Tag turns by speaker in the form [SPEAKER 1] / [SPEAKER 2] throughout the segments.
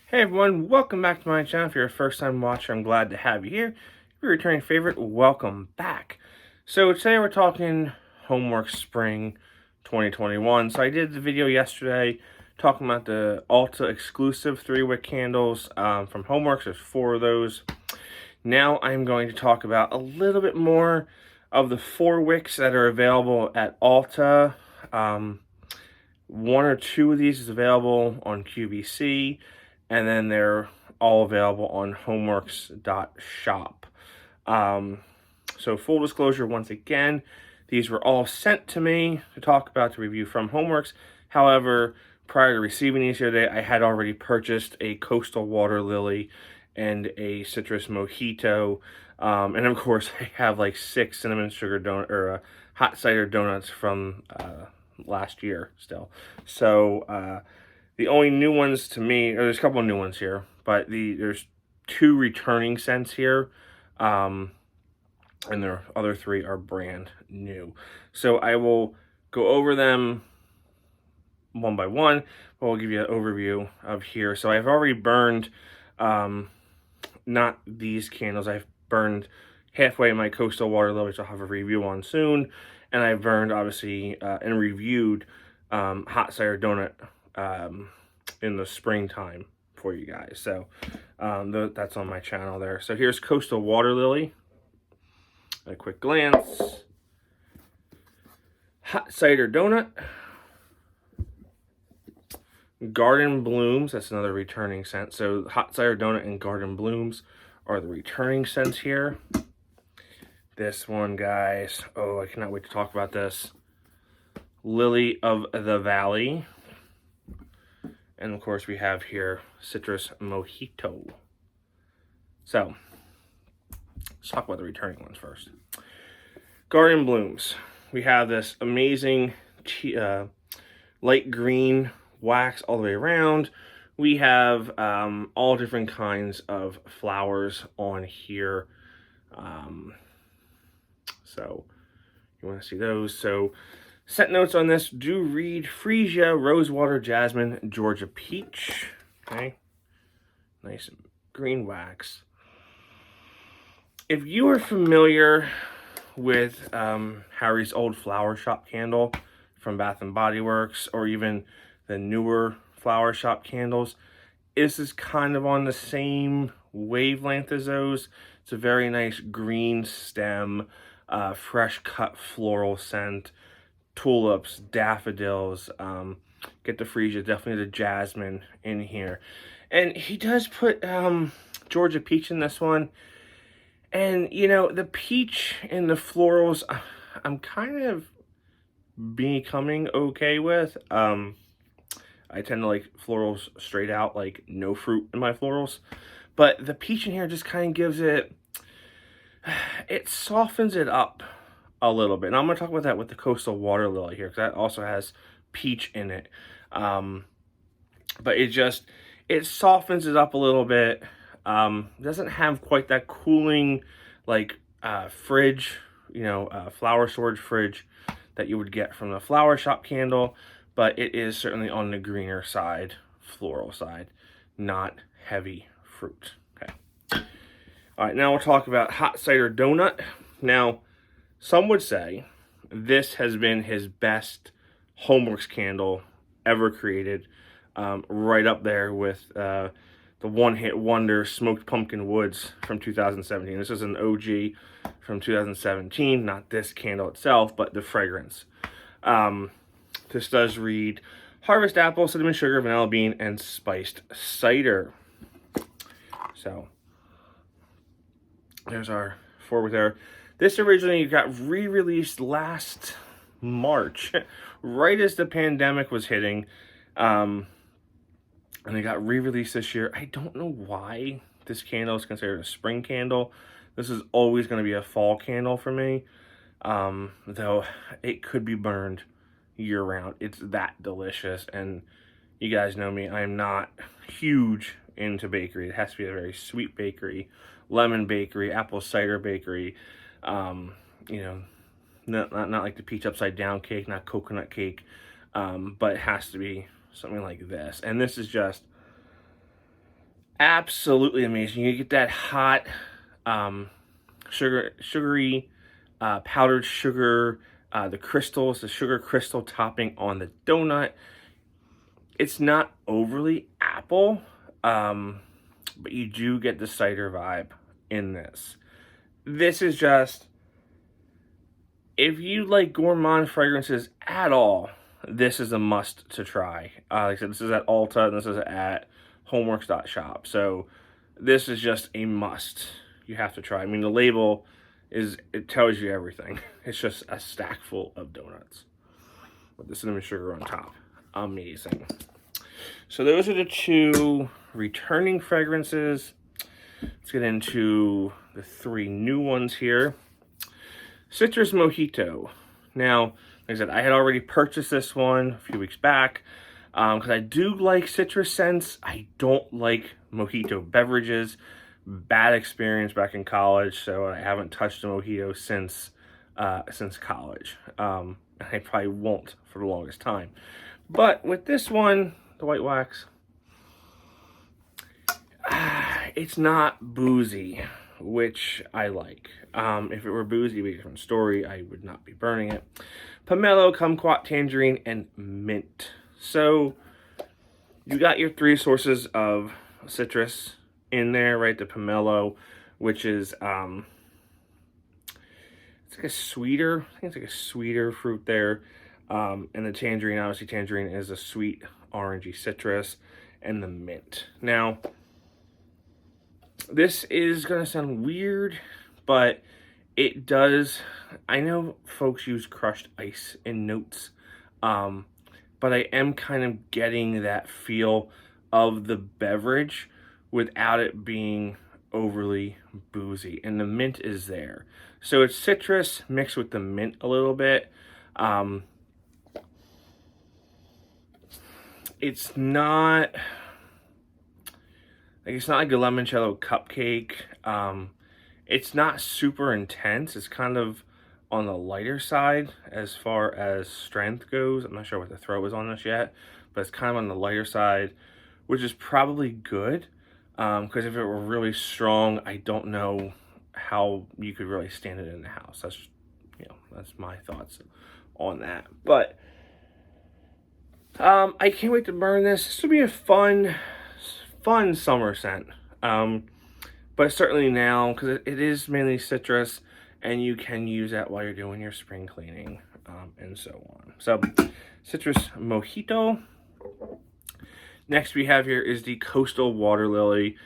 [SPEAKER 1] Hey everyone, welcome back to my channel. If you're a first time watcher, I'm glad to have you here. If you're a returning favorite, welcome back. So today we're talking Homeworx Spring 2021. So I did the video yesterday talking about the Ulta exclusive 3-wick candles from Homeworx. There's 4 of those. Now I'm going to talk about a little bit more of the 4 wicks that are available at Ulta. 1 or 2 of these is available on QVC. And then they're all available on homeworx.shop. So full disclosure, once again, these were all sent to me to talk about the review from Homeworx. However, prior to receiving these the other day, I had already purchased a Coastal Water Lily and a Citrus Mojito. And of course, I have like 6 cinnamon sugar donut or hot cider donuts from last year still. So the only new ones to me, or there's a couple of new ones here, but there's 2 returning scents here, and the other 3 are brand new. So I will go over them one by one, but I'll give you an overview of here. So I've already burned, not these candles, I've burned halfway my Coastal Water Lily, which I'll have a review on soon, and I've burned, obviously, and reviewed Hot Cider Donut in the springtime for you guys. So that's on my channel there. So here's Coastal Water Lily. A quick glance. Hot Cider Donut. Garden Blooms. That's another returning scent. So Hot Cider Donut and Garden Blooms are the returning scents here. This one, guys. Oh, I cannot wait to talk about this. Lily of the Valley. And of course we have here Citrus Mojito. So let's talk about the returning ones first. Garden Blooms. We have this amazing light green wax all the way around. We have all different kinds of flowers on here. So you want to see those. So scent notes on this do read Freesia, Rosewater, Jasmine, Georgia Peach. Okay. Nice green wax. If you are familiar with Harry's old flower shop candle from Bath & Body Works, or even the newer flower shop candles, this is kind of on the same wavelength as those. It's a very nice green stem, fresh cut floral scent. Tulips, daffodils, get the freesia, definitely the jasmine in here. And he does put Georgia peach in this one. And, you know, the peach and the florals, I'm kind of becoming okay with. I tend to like florals straight out, like no fruit in my florals. But the peach in here just kind of gives it softens it up a little bit. And I'm going to talk about that with the Coastal Water Lily here, because that also has peach in it. But it softens it up a little bit. Doesn't have quite that cooling, like, fridge, flower storage fridge that you would get from the flower shop candle. But it is certainly on the greener side, floral side, not heavy fruit. Okay. All right, now we'll talk about Hot Cider Donut. Now, some would say this has been his best Homeworx candle ever created, right up there with the one-hit wonder Smoked Pumpkin Woods from 2017. This is an OG from 2017, not this candle itself, but the fragrance. This does read Harvest Apple, Cinnamon Sugar, Vanilla Bean, and Spiced Cider. So there's our 4 with there. This originally got re-released last March, right as the pandemic was hitting, and it got re-released this year. I don't know why this candle is considered a spring candle. This is always going to be a fall candle for me, though it could be burned year-round. It's that delicious, and you guys know me, I'm not huge into bakery. It has to be a very sweet bakery, lemon bakery, apple cider bakery. Not like the peach upside down cake, not coconut cake, but it has to be something like this. And this is just Absolutely amazing. You get that hot, sugary, powdered sugar, the crystals, the sugar crystal topping on the donut. It's not overly apple, but you do get the cider vibe in this. This is just, if you like gourmand fragrances at all, this is a must to try. Like I said, this is at Ulta and this is at Homeworx.shop. So this is just a must. You have to try. I mean, the label it tells you everything. It's just a stack full of donuts with the cinnamon sugar on top. Amazing. So those are the two returning fragrances. Let's get into the three new ones here. Citrus Mojito. Now, like I said, I had already purchased this one a few weeks back because I do like citrus scents. I don't like mojito beverages. Bad experience back in college, so I haven't touched a mojito since college. I probably won't for the longest time. But with this one, the white wax, it's not boozy, which I like. If it were boozy, it would be a different story. I would not be burning it. Pomelo, kumquat, tangerine, and mint. So you got your three sources of citrus in there, right? The pomelo, which is it's like a sweeter, I think it's like a sweeter fruit there. And the tangerine, obviously tangerine is a sweet orangey citrus, and the mint. Now, this is gonna sound weird, but it does, I know folks use crushed ice in notes, but I am kind of getting that feel of the beverage without it being overly boozy, and the mint is there. So it's citrus mixed with the mint a little bit. It's not like a limoncello cupcake. It's not super intense. It's kind of on the lighter side as far as strength goes. I'm not sure what the throw is on this yet, but it's kind of on the lighter side, which is probably good. Because if it were really strong, I don't know how you could really stand it in the house. That's, that's my thoughts on that. But I can't wait to burn this. This will be a fun summer scent. But certainly now, because it is mainly citrus, and you can use that while you're doing your spring cleaning, and so on. So, Citrus Mojito. Next we have here is the Coastal Water Lily.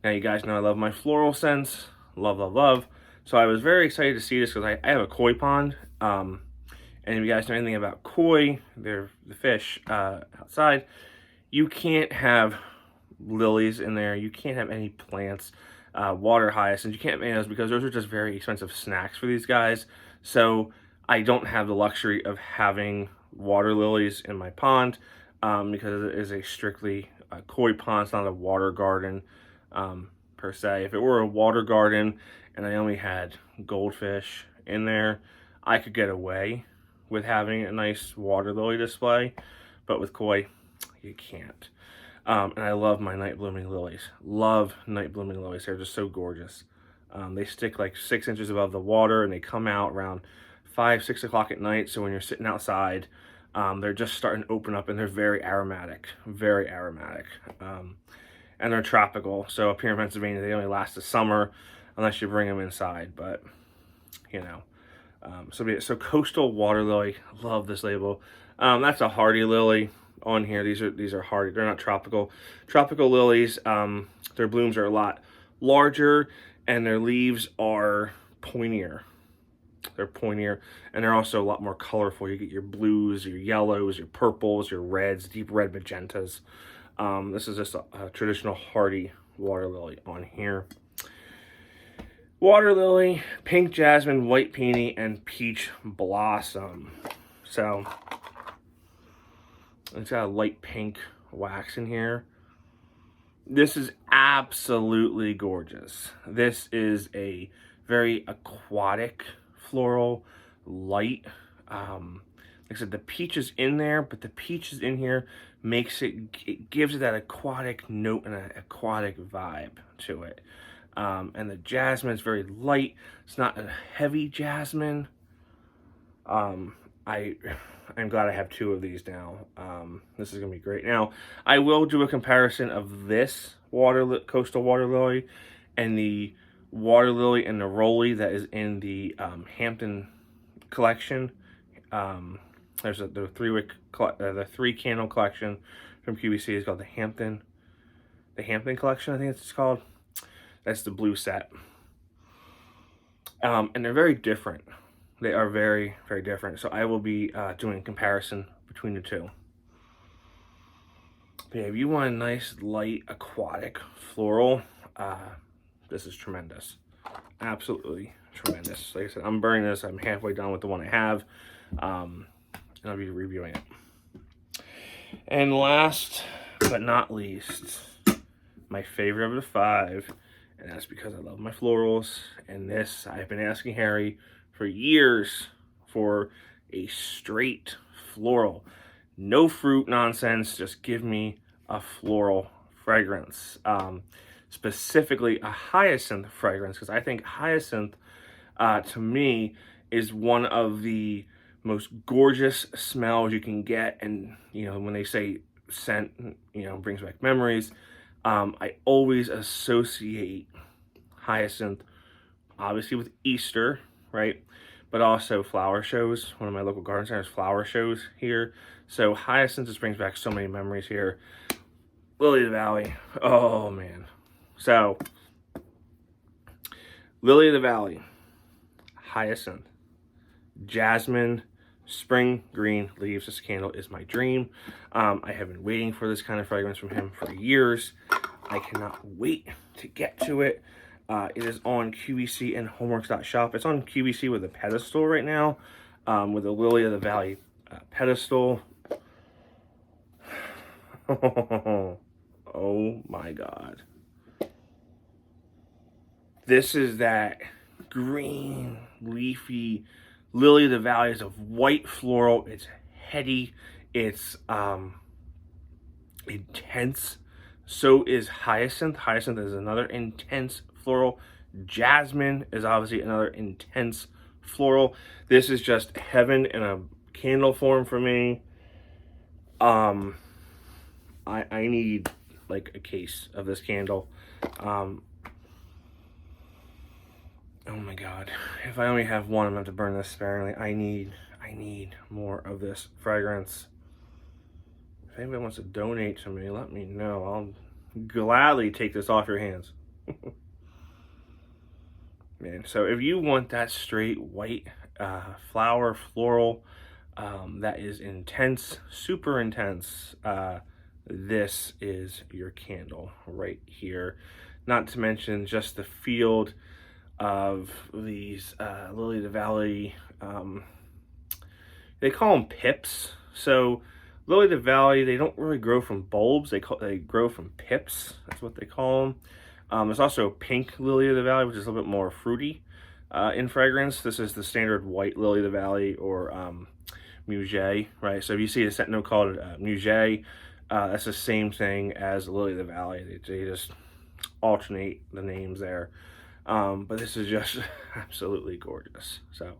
[SPEAKER 1] Now you guys know I love my floral scents. Love, love, love. So I was very excited to see this because I have a koi pond. And if you guys know anything about koi, they're the fish outside. You can't have lilies in there. You can't have any plants. Water hyacinths. You can't have any of those because those are just very expensive snacks for these guys. So I don't have the luxury of having water lilies in my pond because it is a strictly koi pond. It's not a water garden per se. If it were a water garden and I only had goldfish in there, I could get away with having a nice water lily display, but with koi, you can't. And I love my night blooming lilies. Love night blooming lilies. They're just so gorgeous. They stick like 6 inches above the water, and they come out around 5, 6 o'clock at night. So when you're sitting outside, they're just starting to open up, and they're very aromatic. Very aromatic. And they're tropical. So up here in Pennsylvania, they only last the summer unless you bring them inside. But, so Coastal Water Lily. Love this label. That's a hardy lily on here. These are hardy. They're not tropical. Tropical lilies, their blooms are a lot larger and their leaves are pointier. They're pointier, and they're also a lot more colorful. You get your blues, your yellows, your purples, your reds, deep red magentas. This is just a traditional hardy water lily on here. Water lily, pink jasmine, white peony, and peach blossom. So it's got a light pink wax in here. This is absolutely gorgeous. This is a very aquatic floral, light. Like I said, the peach is in there, but the peach is in here it gives it that aquatic note and an aquatic vibe to it. And the jasmine is very light. It's not a heavy jasmine. I'm glad I have 2 of these now. This is gonna be great. Now, I will do a comparison of this coastal water lily and the water lily and neroli that is in the Hampton collection. There's the 3 candle collection from QVC is called the Hampton collection, I think it's called. That's the blue set. And they're very different. They are very, very different. So I will be doing a comparison between the 2. But yeah, if you want a nice, light, aquatic, floral, this is tremendous. Absolutely tremendous. Like I said, I'm burning this. I'm halfway done with the one I have. And I'll be reviewing it. And last but not least, my favorite of the 5, and that's because I love my florals. And this, I've been asking Harry for years for a straight floral. No fruit nonsense, just give me a floral fragrance. Specifically a hyacinth fragrance, because I think hyacinth, to me, is one of the most gorgeous smells you can get. And, you know, when they say scent, you know, brings back memories, I always associate hyacinth, obviously, with Easter, right? But also flower shows. One of my local garden centers flower shows here. So hyacinth just brings back so many memories here. Lily of the Valley. Oh, man. So, Lily of the Valley, hyacinth, jasmine, spring green leaves. This candle is my dream. I have been waiting for this kind of fragrance from him for years. I cannot wait to get to it. It is on QVC and Homeworx.shop. It's on QVC with a pedestal right now, with the Lily of the Valley pedestal. Oh my God. This is that green, leafy Lily of the Valley. Is a white floral. It's heady. It's intense. So is hyacinth. Hyacinth is another intense floral. Jasmine is obviously another intense floral. This is just heaven in a candle form for me. I need like a case of this candle. Oh my God, if I only have one, I'm gonna have to burn this sparingly. I need more of this fragrance. If anybody wants to donate to me, let me know. I'll gladly take this off your hands. Man, so if you want that straight white flower floral that is intense, super intense, this is your candle right here. Not to mention just the field of these Lily of the Valley, they call them pips. So Lily of the Valley, they don't really grow from bulbs. They grow from pips. That's what they call them. There's also pink Lily of the Valley, which is a little bit more fruity in fragrance. This is the standard white Lily of the Valley, or Muget, right? So if you see a scent note called Muget, that's the same thing as Lily of the Valley. They just alternate the names there. But this is just absolutely gorgeous. So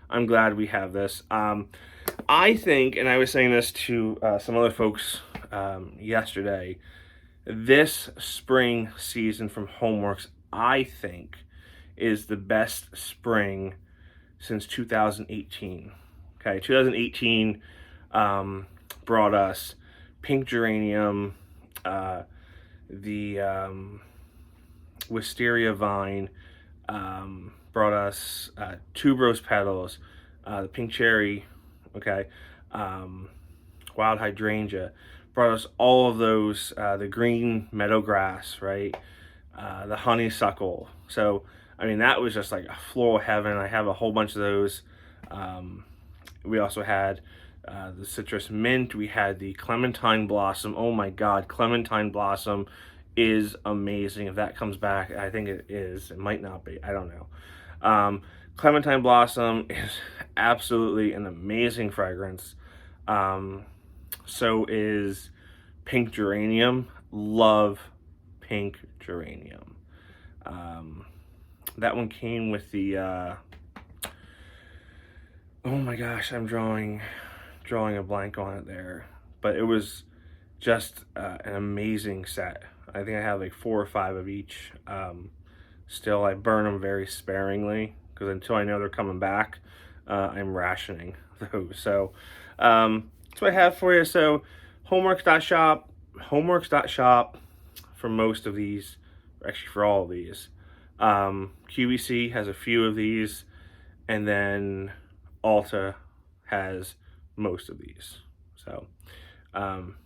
[SPEAKER 1] I'm glad we have this. I think, and I was saying this to some other folks yesterday, this spring season from Homeworx, I think, is the best spring since 2018. Okay, 2018 brought us pink geranium, the wisteria vine, brought us tuberose petals, the pink cherry, okay, wild hydrangea, brought us all of those, the green meadowgrass, right, the honeysuckle. So, I mean, that was just like a floral heaven. I have a whole bunch of those. We also had the citrus mint. We had the Clementine Blossom. Oh my God, Clementine Blossom is amazing. If that comes back, I think it is. It might not be. I don't know. Clementine Blossom is absolutely an amazing fragrance. So is pink geranium. Love pink geranium. That one came with the, oh my gosh, I'm drawing a blank on it there. But it was just an amazing set. I think I have like 4 or 5 of each. Still, I burn them very sparingly because until I know they're coming back, I'm rationing those. So that's what I have for you. So Homeworx.shop for most of these, actually for all of these. QVC has a few of these, and then Ulta has most of these. So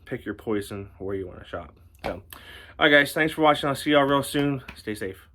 [SPEAKER 1] pick your poison where you want to shop. So, all right, guys, thanks for watching. I'll see y'all real soon. Stay safe.